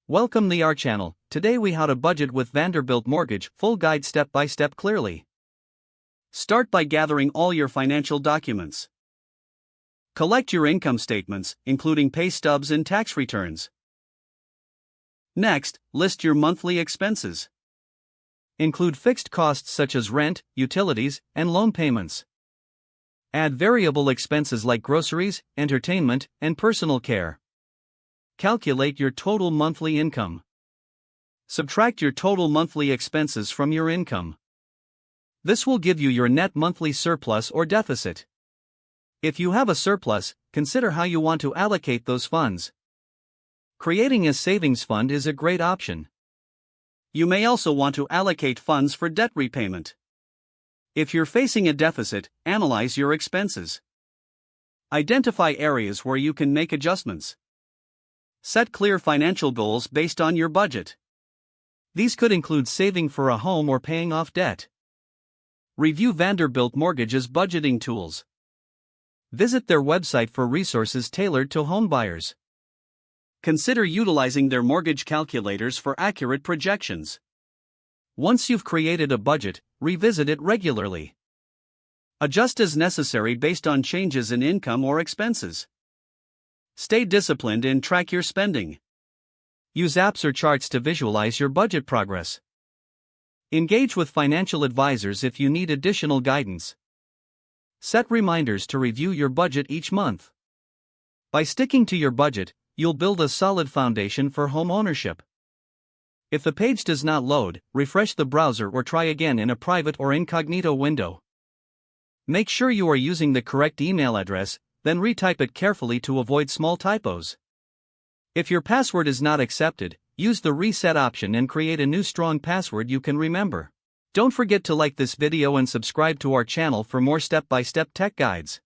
Welcome to our channel. Today we how to budget with Vanderbilt Mortgage, full guide step by step clearly. Start by gathering all your financial documents. Collect your income statements, including pay stubs and tax returns. Next, list your monthly expenses. Include fixed costs such as rent, utilities, and loan payments. Add variable expenses like groceries, entertainment, and personal care. Calculate your total monthly income. Subtract your total monthly expenses from your income. This will give you your net monthly surplus or deficit. If you have a surplus, consider how you want to allocate those funds. Creating a savings fund is a great option. You may also want to allocate funds for debt repayment. If you're facing a deficit, analyze your expenses. Identify areas where you can make adjustments. Set clear financial goals based on your budget. These could include saving for a home or paying off debt. Review Vanderbilt Mortgage's budgeting tools. Visit their website for resources tailored to homebuyers. Consider utilizing their mortgage calculators for accurate projections. Once you've created a budget, revisit it regularly. Adjust as necessary based on changes in income or expenses. Stay disciplined and track your spending. Use apps or charts to visualize your budget progress. Engage with financial advisors if you need additional guidance. Set reminders to review your budget each month. By sticking to your budget, you'll build a solid foundation for home ownership. If the page does not load, refresh the browser or try again in a private or incognito window. Make sure you are using the correct email address, then retype it carefully to avoid small typos. If your password is not accepted, use the reset option and create a new strong password you can remember. Don't forget to like this video and subscribe to our channel for more step-by-step tech guides.